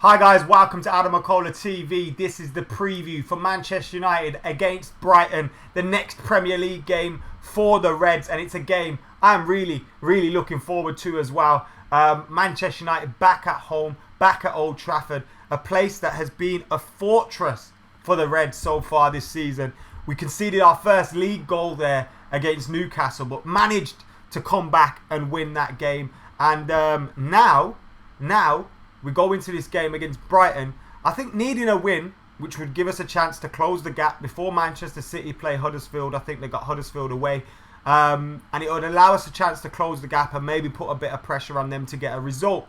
Hi guys, welcome to AdamMcKola TV. This is the preview for Manchester United against Brighton, the next Premier League game for the Reds, and it's a game I'm really looking forward to as well. Manchester United back at home, back at Old Trafford, a place that has been a fortress for the Reds so far this season. We conceded our first league goal there against Newcastle, but managed to come back and win that game. And now we go into this game against Brighton, I think needing a win, which would give us a chance to close the gap before Manchester City play Huddersfield. I think they got Huddersfield away. And it would allow us a chance to close the gap and maybe put a bit of pressure on them to get a result.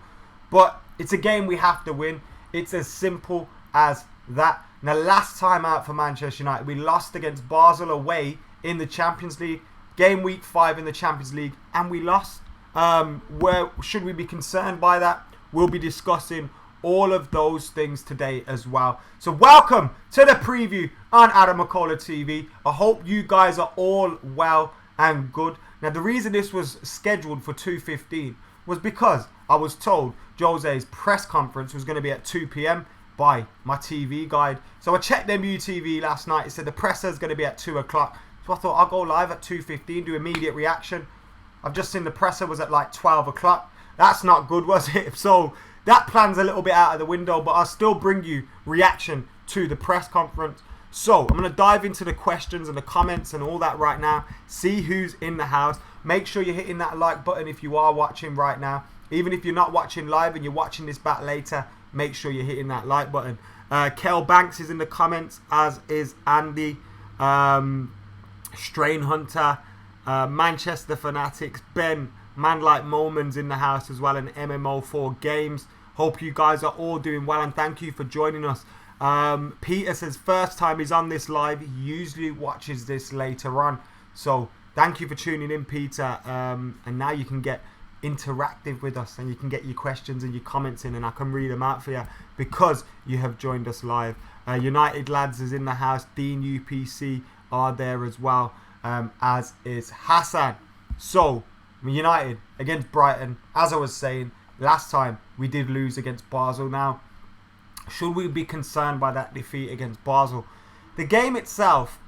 But it's a game we have to win. It's as simple as that. Now, last time out for Manchester United, we lost against Basel away in the Champions League. Game week 5 in the Champions League, and we lost. Where should we be concerned by that? We'll be discussing all of those things today as well. So welcome to the preview on AdamMcKola TV. I hope you guys are all well and good. Now, the reason this was scheduled for 2:15 was because I was told Jose's press conference was going to be at 2 p.m. by my TV guide. So I checked MUTV last night. It said the presser is going to be at 2 o'clock. So I thought I'll go live at 2:15, do immediate reaction. I've just seen the presser was at like 12 o'clock. That's not good, was it? So that plan's a little bit out of the window, but I'll still bring you reaction to the press conference. So I'm going to dive into the questions and the comments and all that right now. See who's in the house. Make sure you're hitting that like button if you are watching right now. Even if you're not watching live and you're watching this back later, make sure you're hitting that like button. Kel Banks is in the comments, as is Andy. Strain Hunter, Manchester Fanatics, Ben, Man Like Moments in the house as well, and MMO4 Games. Hope you guys are all doing well and thank you for joining us. Peter says first time he's on this live. He usually watches this later on. So thank you for tuning in, Peter. And now you can get interactive with us and you can get your questions and your comments in and I can read them out for you because you have joined us live. United Lads is in the house. Dean UPC are there as well, as is Hassan. So United against Brighton, as I was saying, last time we did lose against Basel. Now, should we be concerned by that defeat against Basel? The game itself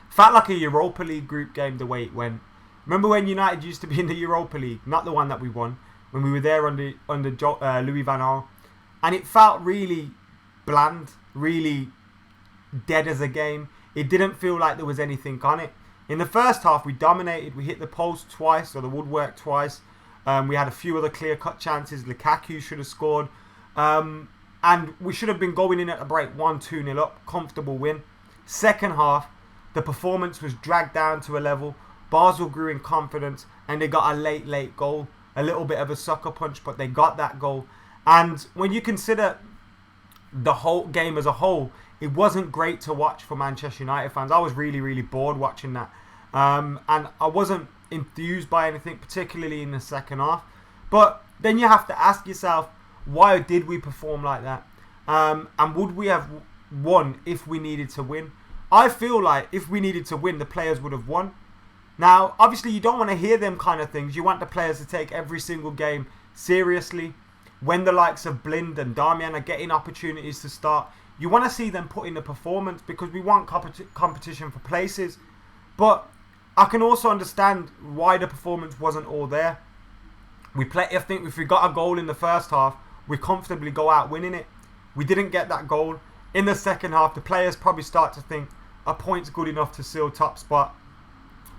felt like a Europa League group game the way it went. Remember when United used to be in the Europa League, not the one that we won, when we were there under Louis van Gaal, and it felt really bland, really dead as a game. It didn't feel like there was anything on it. In the first half, we dominated. We hit the post twice, or the woodwork twice. We had a few other clear-cut chances. Lukaku should have scored. And we should have been going in at the break 1-2-0 up. Comfortable win. Second half, the performance was dragged down to a level. Basel grew in confidence, and they got a late goal. A little bit of a sucker punch, but they got that goal. And when you consider the whole game as a whole, it wasn't great to watch for Manchester United fans. I was really bored watching that. And I wasn't enthused by anything, particularly in the second half. But then you have to ask yourself, why did we perform like that? And would we have won if we needed to win? I feel like if we needed to win, the players would have won. Now, obviously, you don't want to hear them kind of things. You want the players to take every single game seriously. When the likes of Blind and Darmian are getting opportunities to start, you want to see them put in the performance because we want competition for places. But I can also understand why the performance wasn't all there. I think if we got a goal in the first half, we comfortably go out winning it. We didn't get that goal. In the second half, the players probably start to think a point's good enough to seal top spot.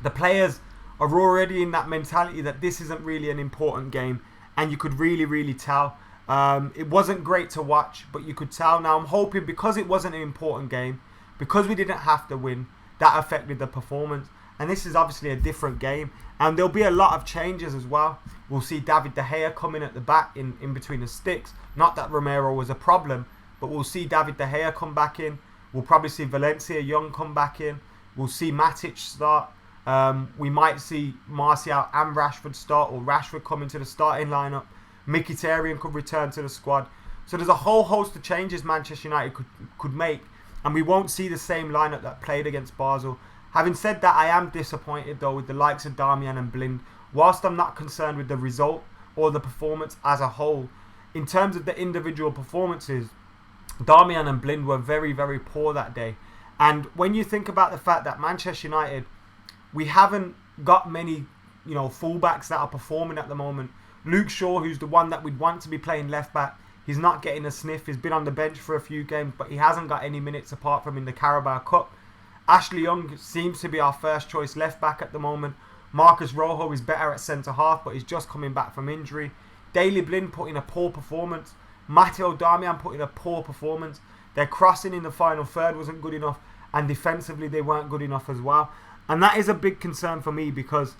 The players are already in that mentality that this isn't really an important game. And you could really tell. It wasn't great to watch, but you could tell. Now I'm hoping because it wasn't an important game, because we didn't have to win, that affected the performance. And this is obviously a different game. And there'll be a lot of changes as well. We'll see David De Gea come in at the back in between the sticks. Not that Romero was a problem, but we'll see David De Gea come back in. We'll probably see Valencia Young come back in. We'll see Matic start. We might see Martial and Rashford start, or Rashford come into the starting lineup. Mkhitaryan could return to the squad. So there's a whole host of changes Manchester United could make, and we won't see the same lineup that played against Basel. Having said that, I am disappointed though with the likes of Darmian and Blind. Whilst I'm not concerned with the result or the performance as a whole, in terms of the individual performances, Darmian and Blind were very, very poor that day. And when you think about the fact that Manchester United, we haven't got many, fullbacks that are performing at the moment. Luke Shaw, who's the one that we'd want to be playing left back, he's not getting a sniff. He's been on the bench for a few games, but he hasn't got any minutes apart from in the Carabao Cup. Ashley Young seems to be our first choice left back at the moment. Marcus Rojo is better at centre half, but he's just coming back from injury. Daley Blind put in a poor performance. Matteo Darmian put in a poor performance. Their crossing in the final third wasn't good enough, and defensively they weren't good enough as well. And that is a big concern for me, because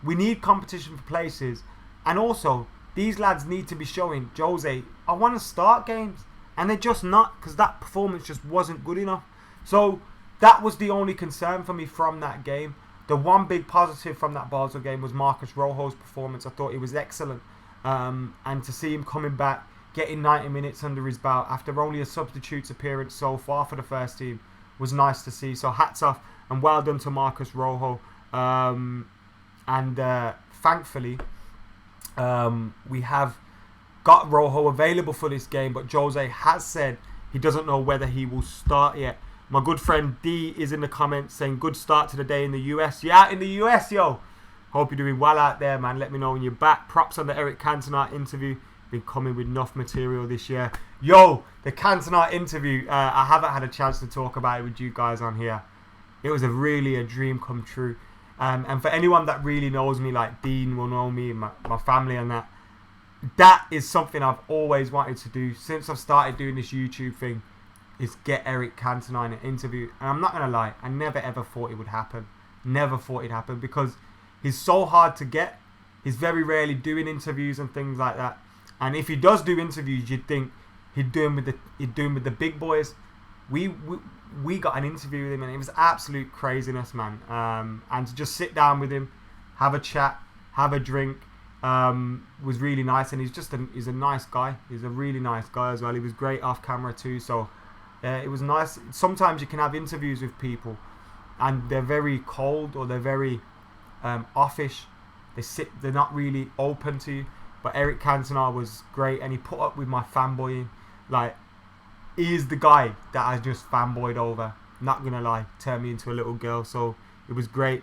we need competition for places, and also these lads need to be showing, Jose, I want to start games, and they're just not, because that performance just wasn't good enough. So that was the only concern for me from that game. The one big positive from that Basel game was Marcus Rojo's performance. I thought he was excellent, and to see him coming back, getting 90 minutes under his belt after only a substitute's appearance so far for the first team was nice to see. So hats off and well done to Marcus Rojo. Thankfully, we have got Rojo available for this game, but Jose has said he doesn't know whether he will start yet. My good friend D is in the comments saying good start to the day in the US. Yeah, out in the US, yo. Hope you're doing well out there, man. Let me know when you're back. Props on the Henrikh Cantona interview. Been coming with enough material this year. Yo, the Cantona interview. I haven't had a chance to talk about it with you guys on here. It was really a dream come true. And for anyone that really knows me, like Dean will know me and my family and that, that is something I've always wanted to do since I've started doing this YouTube thing, is get Henrikh Cantona in an interview. And I'm not going to lie, I never ever thought it would happen. Never thought it'd happen, because he's so hard to get. He's very rarely doing interviews and things like that. And if he does do interviews, you'd think he'd do them with the big boys. We got an interview with him, and it was absolute craziness, man. And to just sit down with him, have a chat, have a drink, was really nice. And he's a nice guy. He's a really nice guy as well. He was great off camera too. So it was nice. Sometimes you can have interviews with people, and they're very cold, or they're very offish. They're not really open to you. But Henrikh Cantona was great, and he put up with my fanboying. Like, he is the guy that I just fanboyed over. Not gonna lie, turned me into a little girl. So it was great.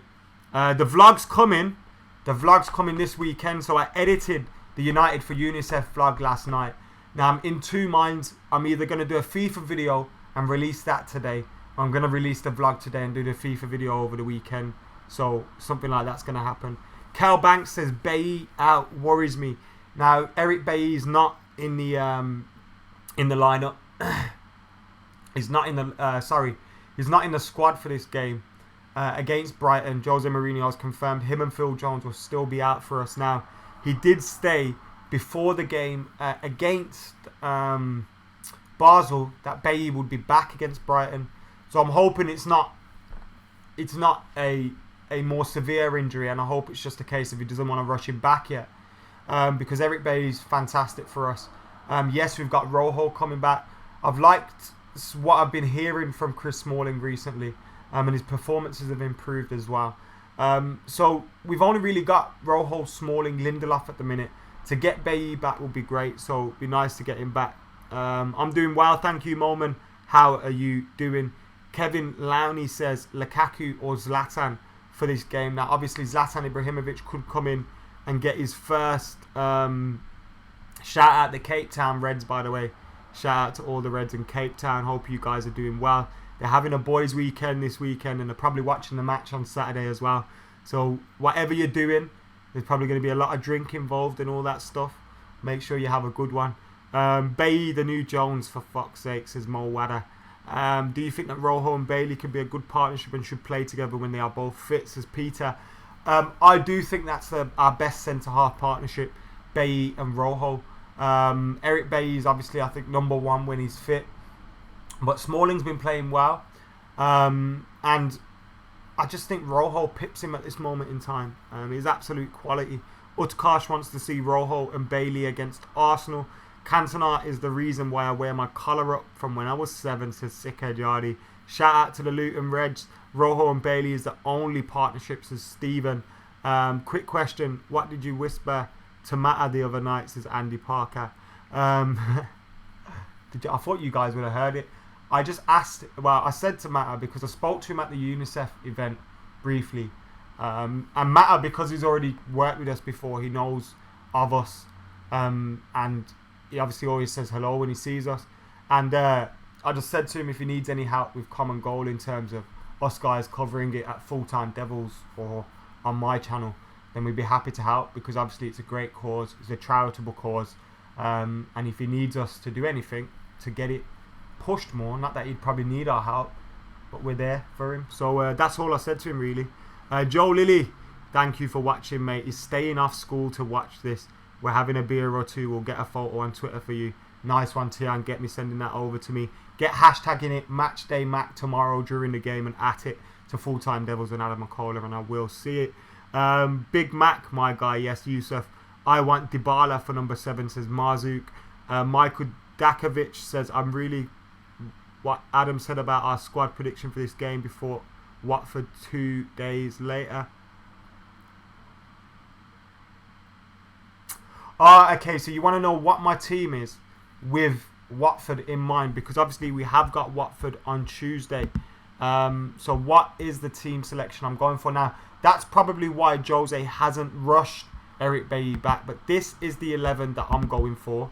The vlog's coming. The vlog's coming this weekend. So I edited the United for UNICEF vlog last night. Now I'm in two minds. I'm either gonna do a FIFA video and release that today, or I'm gonna release the vlog today and do the FIFA video over the weekend. So something like that's gonna happen. Kel Banks says Bailly out worries me. Now Eric Bailly is not in the lineup. He's not in the he's not in the squad for this game against Brighton. Jose Mourinho has confirmed him and Phil Jones will still be out for us. Now he did stay before the game against Basel that Bailly would be back against Brighton. So I'm hoping it's not a more severe injury, and I hope it's just a case of he doesn't want to rush him back yet, because Eric Bailly's fantastic for us. Yes, we've got Rojo coming back. I've liked what I've been hearing from Chris Smalling recently, and his performances have improved as well. So we've only really got Rojo, Smalling, Lindelof at the minute. To get Bailly back would be great, so it'd be nice to get him back. I'm doing well, thank you, Moman. How are you doing? Kevin Lowney says Lukaku or Zlatan for this game. Now obviously Zlatan Ibrahimovic could come in and get his first shout out the Cape Town Reds, by the way. Shout out to all the Reds in Cape Town. Hope you guys are doing well. They're having a boys weekend this weekend, and they're probably watching the match on Saturday as well. So whatever you're doing, there's probably going to be a lot of drink involved and all that stuff. Make sure you have a good one. Bailly the new Jones, for fuck's sake, says Mo Wada. Do you think that Rojo and Bailly could be a good partnership and should play together when they are both fit, says Peter? I do think that's our best centre-half partnership, Bailly and Rojo. Eric Bailly is obviously, I think, number one when he's fit. But Smalling's been playing well. And I just think Rojo pips him at this moment in time. He's absolute quality. Utkarsh wants to see Rojo and Bailly against Arsenal. Cantona is the reason why I wear my collar up from when I was 7, says Sika Jardi. Shout out to the Luton Reds. Rojo and Bailly is the only partnership, says Stephen. Quick question. What did you whisper to Mata the other night, says Andy Parker. Um, I thought you guys would have heard it. I just asked, well, I said to Matta, because I spoke to him at the UNICEF event briefly. And Matta, because he's already worked with us before, he knows of us. And he obviously always says hello when he sees us. And I just said to him, if he needs any help with Common Goal in terms of us guys covering it at Full Time Devils or on my channel, then we'd be happy to help, because obviously it's a great cause. It's a charitable cause. And if he needs us to do anything to get it pushed more, not that he'd probably need our help, but we're there for him. So that's all I said to him, really. Joe Lilly, thank you for watching, mate. He's staying off school to watch this. We're having a beer or two. We'll get a photo on Twitter for you. Nice one, Tian. Get me sending that over to me. Get hashtagging it matchday Mac tomorrow during the game and at it to Full Time Devils and AdamMcKola, and I will see it. Big Mac, my guy. Yes, Yusuf. I want Dybala for number 7, says Marzouk. Michael Dakovic says, I'm really what Adam said about our squad prediction for this game before Watford 2 days later. Okay, so you want to know what my team is with Watford in mind, because obviously we have got Watford on Tuesday. So what is the team selection I'm going for now? That's probably why Jose hasn't rushed Eric Bailly back, but this is the 11 that I'm going for.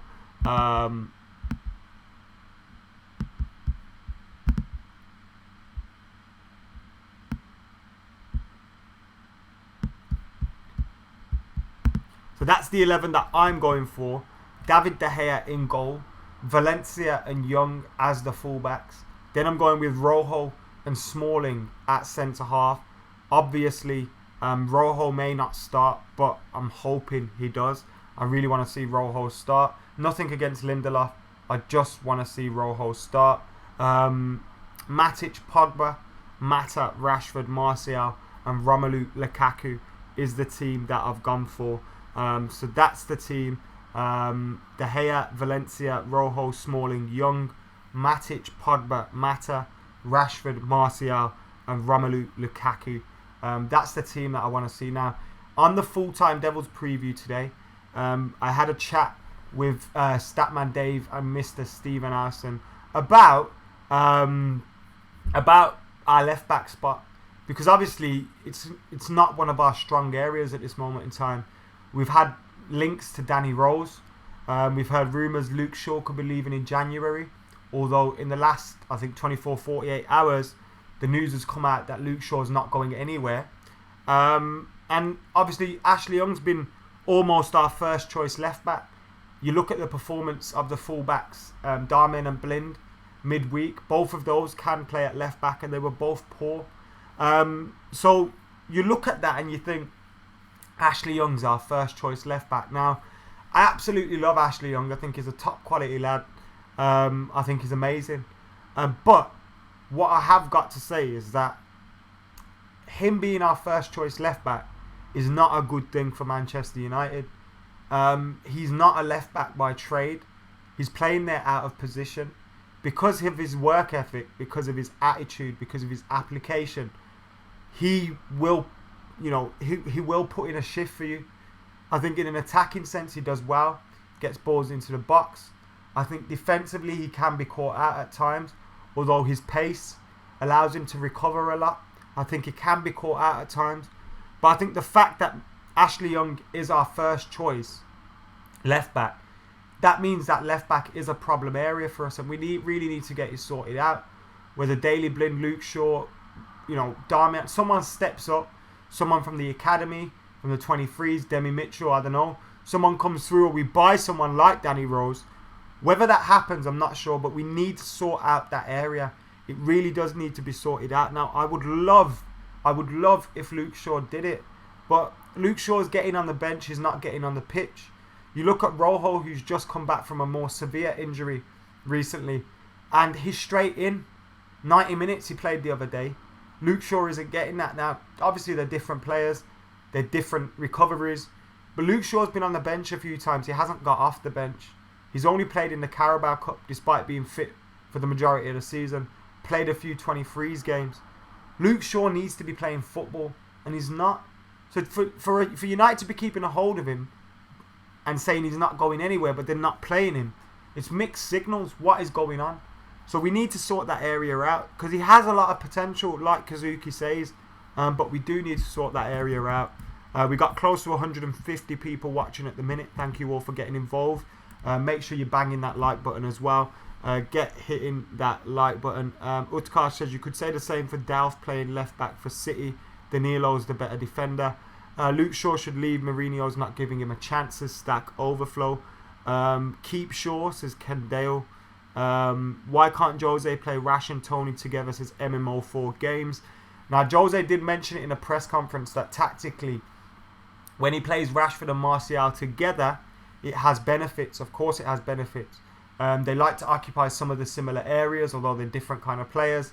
So that's the 11 that I'm going for. David De Gea in goal, Valencia and Young as the fullbacks. Then I'm going with Rojo and Smalling at centre half. Obviously, Rojo may not start, but I'm hoping he does. I really want to see Rojo start. Nothing against Lindelof. I just want to see Rojo start. Matic, Pogba, Mata, Rashford, Martial, and Romelu Lukaku is the team that I've gone for. So that's the team. De Gea, Valencia, Rojo, Smalling, Young, Matic, Pogba, Mata, Rashford, Martial, and Romelu Lukaku. That's the team that I want to see now. On the Full Time Devils preview today, I had a chat with Statman Dave and Mr. Stephen Arson about our left back spot, because obviously it's not one of our strong areas at this moment in time. We've had links to Danny Rose. We've heard rumours Luke Shaw could be leaving in January, although in the last, I think, 24-48 hours, the news has come out that Luke Shaw's not going anywhere. And obviously Ashley Young's been almost our first choice left back. You look at the performance of the fullbacks, Darman and Blind, midweek. Both of those can play at left back, and they were both poor. So you look at that and you think, Ashley Young's our first choice left back. Now, I absolutely love Ashley Young. I think he's a top quality lad. I think he's amazing. But what I have got to say is that him being our first choice left back is not a good thing for Manchester United. He's not a left back by trade. He's playing there out of position. Because of his work ethic, because of his attitude, because of his application, he will, he will put in a shift for you. I think in an attacking sense he does well, gets balls into the box. I think defensively he can be caught out at times, although his pace allows him to recover a lot. I think he can be caught out at times. But I think the fact that Ashley Young is our first choice left back, that means that left back is a problem area for us, and we really need to get it sorted out. Whether Daley Blind, Luke Shaw, Darmian, someone steps up, someone from the academy, from the 23s, Demi Mitchell, I don't know, someone comes through, or we buy someone like Danny Rose. Whether that happens, I'm not sure, but we need to sort out that area. It really does need to be sorted out. Now, I would love if Luke Shaw did it, but Luke Shaw is getting on the bench, he's not getting on the pitch. You look at Rojo, who's just come back from a more severe injury recently, and he's straight in. 90 minutes he played the other day. Luke Shaw isn't getting that now. Obviously, they're different players. They're different recoveries. But Luke Shaw's been on the bench a few times. He hasn't got off the bench. He's only played in the Carabao Cup despite being fit for the majority of the season. Played a few 23s games. Luke Shaw needs to be playing football, and he's not. So for United to be keeping a hold of him, and saying he's not going anywhere, but they're not playing him. It's mixed signals. What is going on? So we need to sort that area out, because he has a lot of potential, like Kazuki says, but we do need to sort that area out. We got close to 150 people watching at the minute. Thank you all for getting involved. Make sure you're banging that like button as well. Get hitting that like button. Utkarsh says you could say the same for Delph playing left back for City. Danilo's the better defender. Luke Shaw should leave. Mourinho's not giving him a chance. Says Stack Overflow. Keep Shaw, says Ken Dale. Why can't Jose play Rash and Tony together, says MMO4 Games. Now Jose did mention it in a press conference that tactically, when he plays Rashford and Martial together, it has benefits. Of course it has benefits. They like to occupy some of the similar areas, although they're different kind of players.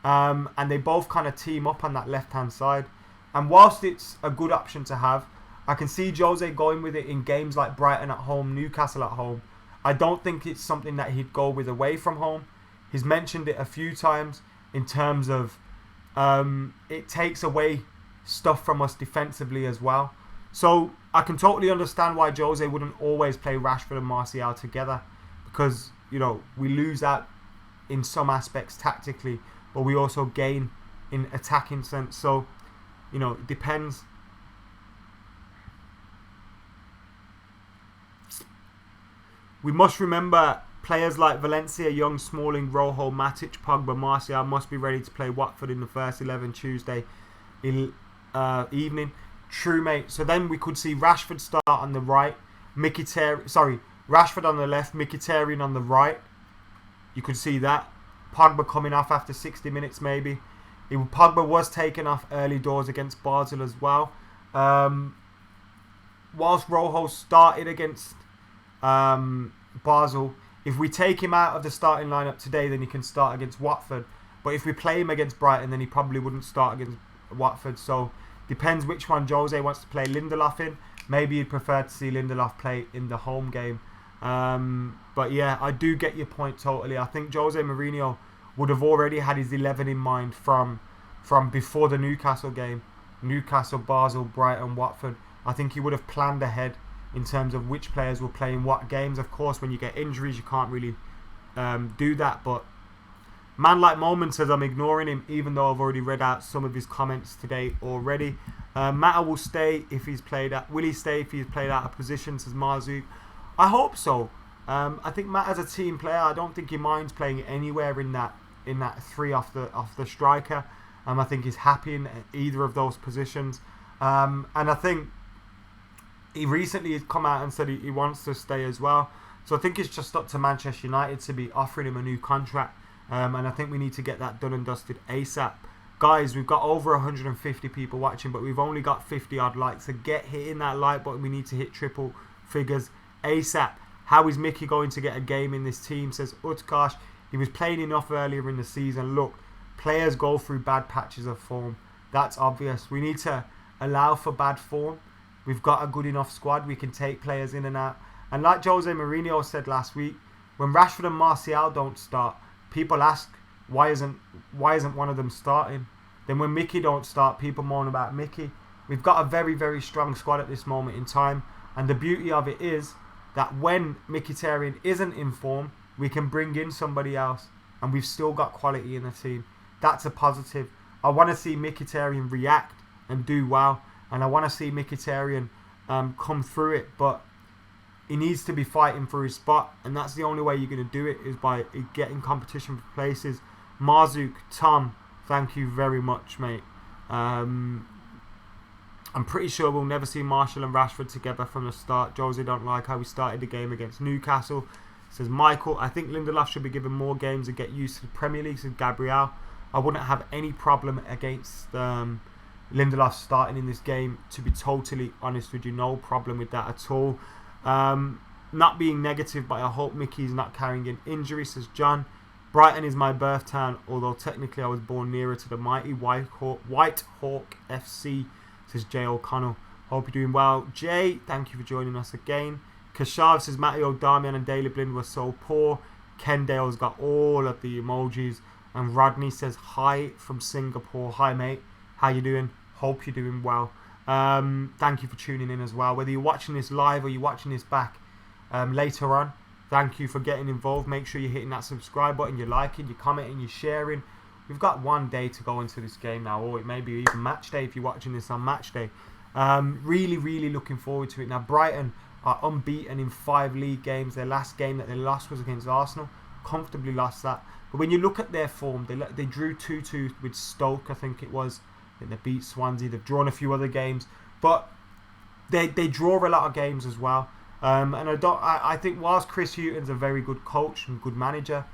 And they both kind of team up on that left-hand side. And whilst it's a good option to have, I can see Jose going with it in games like Brighton at home, Newcastle at home. I don't think it's something that he'd go with away from home. He's mentioned it a few times in terms of it takes away stuff from us defensively as well. So I can totally understand why Jose wouldn't always play Rashford and Martial together, because, you know, we lose out in some aspects tactically, but we also gain in attacking sense. So, you know, it depends. We must remember players like Valencia, Young, Smalling, Rojo, Matic, Pogba, Martial must be ready to play Watford in the first 11 Tuesday evening. True, mate. So then we could see Rashford start on the right, Rashford on the left, Mkhitaryan on the right. You could see that. Pogba coming off after 60 minutes maybe. Pogba was taken off early doors against Basel as well. Whilst Rojo started against Basel, if we take him out of the starting lineup today, then he can start against Watford. But if we play him against Brighton, then he probably wouldn't start against Watford. So depends which one Jose wants to play Lindelof in. Maybe you'd prefer to see Lindelof play in the home game. But yeah, I do get your point totally. I think Jose Mourinho would have already had his 11 in mind from before the Newcastle game. Newcastle, Basel, Brighton, Watford. I think he would have planned ahead in terms of which players will play in what games. Of course, when you get injuries, you can't really do that. But Man Like Moment says, I'm ignoring him, even though I've already read out some of his comments today already. Mata will stay if he's played out. Will he stay if he's played out of position, says Marzouk. I hope so. I think Mata's a team player. I don't think he minds playing anywhere in that three off the striker. I think he's happy in either of those positions. And I think he recently has come out and said he wants to stay as well. So I think it's just up to Manchester United to be offering him a new contract. And I think we need to get that done and dusted ASAP. Guys, we've got over 150 people watching, but we've only got 50 odd likes. So get hitting that like button. We need to hit triple figures ASAP. How is Mickey going to get a game in this team, says Utkarsh. He was playing enough earlier in the season. Look, players go through bad patches of form. That's obvious. We need to allow for bad form. We've got a good enough squad. We can take players in and out. And like Jose Mourinho said last week, when Rashford and Martial don't start, people ask, why isn't one of them starting? Then when Mickey don't start, people moan about Mickey. We've got a very, very strong squad at this moment in time. And the beauty of it is that when Mkhitaryan isn't in form, we can bring in somebody else. And we've still got quality in the team. That's a positive. I want to see Mkhitaryan react and do well. And I want to see Mkhitaryan come through it. But he needs to be fighting for his spot. And that's the only way you're going to do it, is by getting competition for places. Marzouk, Tom, thank you very much, mate. I'm pretty sure we'll never see Martial and Rashford together from the start. Jose don't like how we started the game against Newcastle, says Michael. I think Lindelof should be given more games and get used to the Premier League, says Gabriel. I wouldn't have any problem against Lindelof starting in this game, to be totally honest with you. No problem with that at all. Not being negative, but I hope Mickey's not carrying an injury, says John. Brighton is my birth town, although technically I was born nearer to the mighty White Hawk FC, says Jay O'Connell. Hope you're doing well. Jay, thank you for joining us again. Kashav says Matteo Darmian and Daily Blind were so poor. Ken Dale's got all of the emojis. And Rodney says hi from Singapore. Hi mate, how you doing? Hope you're doing well. Thank you for tuning in as well. Whether you're watching this live or you're watching this back later on, thank you for getting involved. Make sure you're hitting that subscribe button, you're liking, you're commenting, you're sharing. We've got one day to go into this game now, or it may be even match day if you're watching this on match day. Really, really looking forward to it. Now, Brighton are unbeaten in 5 league games. Their last game that they lost was against Arsenal. Comfortably lost that. But when you look at their form, they drew 2-2 with Stoke, I think it was. I think they beat Swansea. They've drawn a few other games. But they draw a lot of games as well. And I think whilst Chris Hughton's a very good coach and good manager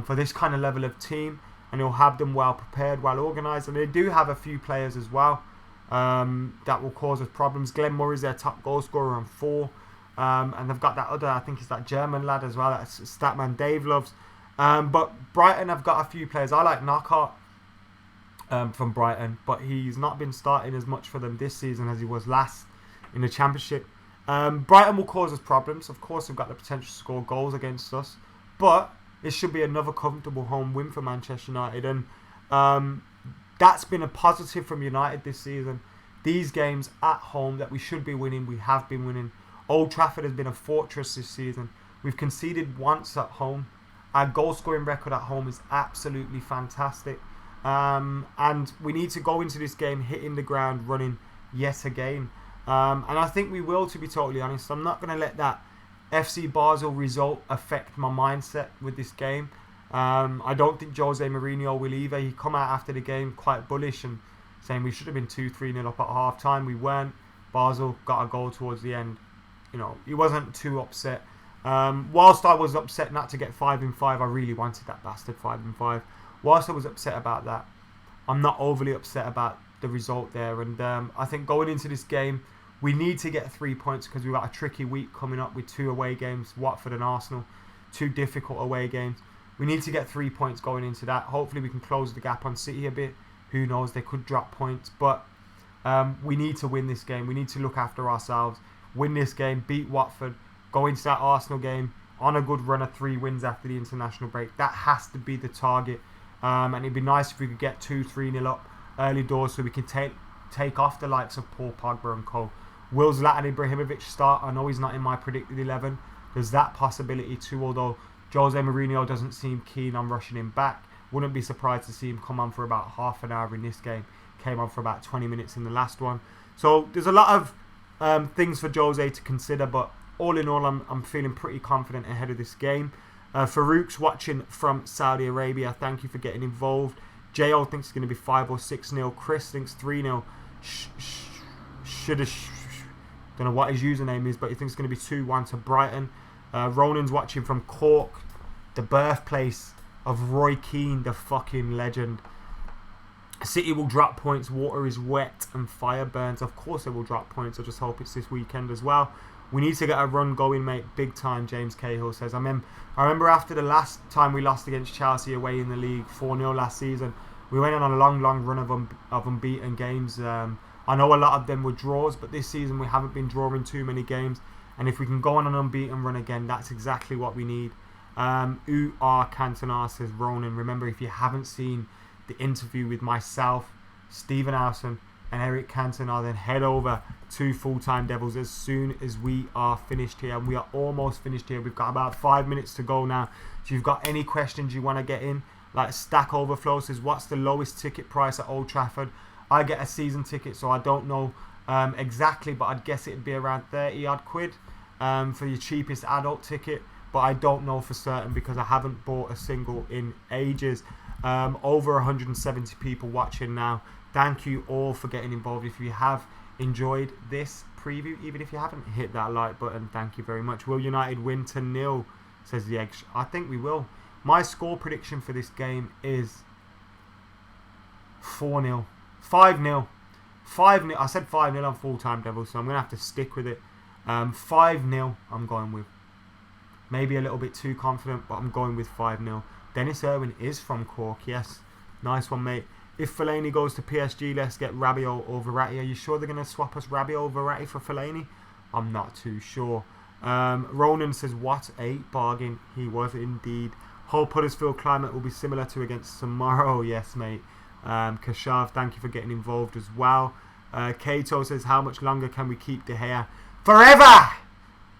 for this kind of level of team, and he'll have them well prepared, well organised, and they do have a few players as well that will cause us problems. Glenn Murray's their top goal scorer on 4. And they've got that other, I think it's that German lad as well, that's Statman Dave loves. But Brighton have got a few players. I like Knockout from Brighton, but he's not been starting as much for them this season as he was last in the Championship. Brighton will cause us problems. Of course, they've got the potential to score goals against us, but it should be another comfortable home win for Manchester United, and that's been a positive from United this season. These games at home that we should be winning, we have been winning. Old Trafford has been a fortress this season. We've conceded once at home. Our goal scoring record at home is absolutely fantastic. And we need to go into this game hitting the ground running yet again. And I think we will, to be totally honest. I'm not going to let that FC Basel result affect my mindset with this game. I don't think Jose Mourinho will either. He come out after the game quite bullish and saying we should have been 2-3-0 up at half time. We weren't. Basel got a goal towards the end. You know, he wasn't too upset. Whilst I was upset not to get 5-5, I really wanted that bastard 5-5. Whilst I was upset about that, I'm not overly upset about the result there. And I think going into this game, we need to get 3 points because we've got a tricky week coming up with 2 away games, Watford and Arsenal. 2 difficult away games. We need to get 3 points going into that. Hopefully we can close the gap on City a bit. Who knows, they could drop points. But we need to win this game. We need to look after ourselves. Win this game, beat Watford, go into that Arsenal game on a good run of 3 wins after the international break. That has to be the target. And it'd be nice if we could get 2-3-0 up early doors so we can take off the likes of Paul Pogba and co. Will Zlatan Ibrahimovic start? I know he's not in my predicted 11. There's that possibility too, although Jose Mourinho doesn't seem keen on rushing him back. Wouldn't be surprised to see him come on for about half an hour in this game. Came on for about 20 minutes in the last one. So there's a lot of things for Jose to consider, but all in all, I'm feeling pretty confident ahead of this game. Farouk's watching from Saudi Arabia. Thank you for getting involved. Jo thinks it's going to be 5 or 6-0. Chris thinks 3-0. Don't know what his username is, but he thinks it's going to be 2-1 to Brighton. Ronan's watching from Cork, the birthplace of Roy Keane, the fucking legend. City will drop points. Water is wet and fire burns. Of course they will drop points. I just hope it's this weekend as well. We need to get a run going, mate. Big time, James Cahill says. I remember after the last time we lost against Chelsea away in the league, 4-0 last season, we went on a long run of unbeaten games. I know a lot of them were draws, but this season we haven't been drawing too many games. And if we can go on an unbeaten run again, that's exactly what we need. Cantona says, Ronan, remember, if you haven't seen the interview with myself, Stephen Howson and Henrikh Cantona, then head over to Full-Time Devils as soon as we are finished here. And we are almost finished here. We've got about 5 minutes to go now. So if you've got any questions you want to get in, like Stack Overflow says, what's the lowest ticket price at Old Trafford? I get a season ticket, so I don't know exactly, but I'd guess it'd be around 30 odd quid for your cheapest adult ticket. But I don't know for certain because I haven't bought a single in ages. Over 170 people watching now. Thank you all for getting involved. If you have enjoyed this preview, even if you haven't, hit that like button. Thank you very much. Will United win 0, says the Egg? I think we will. My score prediction for this game is 4-0. 5-0. 5-0. I said 5-0 on Full-Time Devils, so I'm going to have to stick with it. 5-0 I'm going with. Maybe a little bit too confident, but I'm going with 5-0. Dennis Irwin is from Cork, yes. Nice one, mate. If Fellaini goes to PSG, let's get Rabiot or Verratti. Are you sure they're going to swap us Rabiot or Verratti for Fellaini? I'm not too sure. Ronan says, what a bargain. He was indeed. Whole Huddersfield climate will be similar to against tomorrow. Yes, mate. Kashav, thank you for getting involved as well. Kato says, how much longer can we keep De Gea? Forever!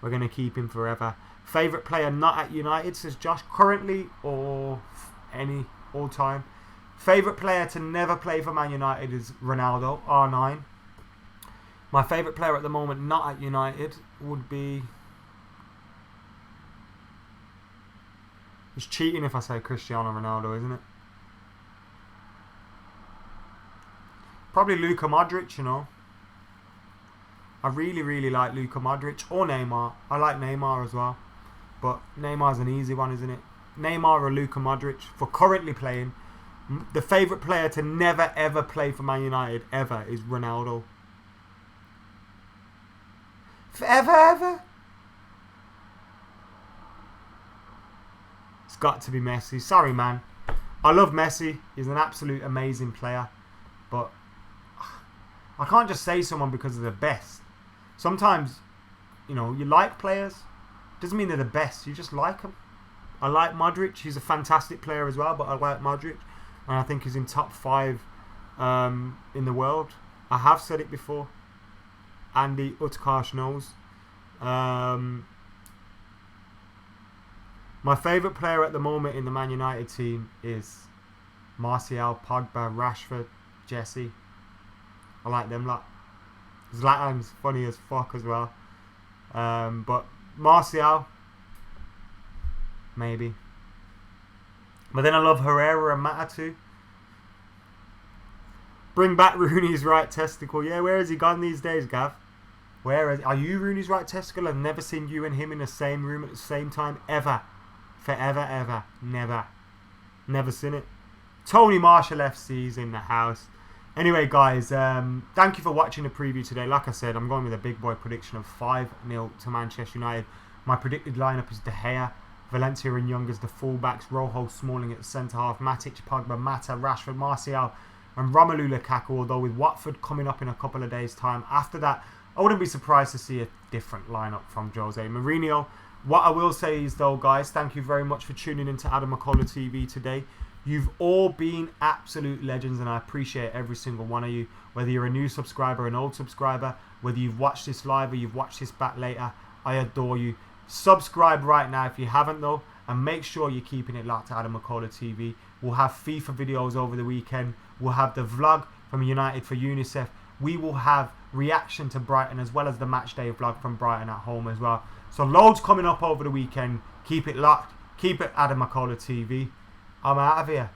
We're going to keep him forever. Favourite player not at United, says Josh. Currently or any all time. Favourite player to never play for Man United is Ronaldo, R9. My favourite player at the moment not at United would be... It's cheating if I say Cristiano Ronaldo, isn't it? Probably Luka Modric, you know. I really like Luka Modric or Neymar. I like Neymar as well. But Neymar's an easy one, isn't it? Neymar or Luka Modric for currently playing. The favourite player to never ever play for Man United ever is Ronaldo. Forever ever? It's got to be Messi. Sorry, man. I love Messi. He's an absolute amazing player. But I can't just say someone because they're the best. Sometimes, you know, you like players. Doesn't mean they're the best. You just like them. I like Modric. He's a fantastic player as well, but I like Modric. And I think he's in top 5 in the world. I have said it before. Andy Utkarsh knows. My favourite player at the moment in the Man United team is Martial, Pogba, Rashford, Jesse. I like them lot. Zlatan's funny as fuck as well. But Martial, maybe. But then I love Herrera and Mata too. Bring back Rooney's right testicle. Yeah, where has he gone these days, Gav? Are you Rooney's right testicle? I've never seen you and him in the same room at the same time ever. Forever, ever. Never. Never seen it. Tony Marshall FC's in the house. Anyway, guys, thank you for watching the preview today. Like I said, I'm going with a big boy prediction of 5-0 to Manchester United. My predicted lineup is De Gea, Valencia and Young as the fullbacks, Rojo, Smalling at the centre-half, Matic, Pogba, Mata, Rashford, Martial and Romelu Lukaku, although with Watford coming up in a couple of days' time. After that, I wouldn't be surprised to see a different lineup from Jose Mourinho. What I will say is, though, guys, thank you very much for tuning in to AdamMcKola TV today. You've all been absolute legends, and I appreciate every single one of you. Whether you're a new subscriber, an old subscriber, whether you've watched this live or you've watched this back later, I adore you. Subscribe right now if you haven't, though, and make sure you're keeping it locked to AdamMcKola TV. We'll have FIFA videos over the weekend. We'll have the vlog from United for UNICEF. We will have reaction to Brighton as well as the matchday vlog from Brighton at home as well. So loads coming up over the weekend. Keep it locked. Keep it AdamMcKola TV. I'm out of here.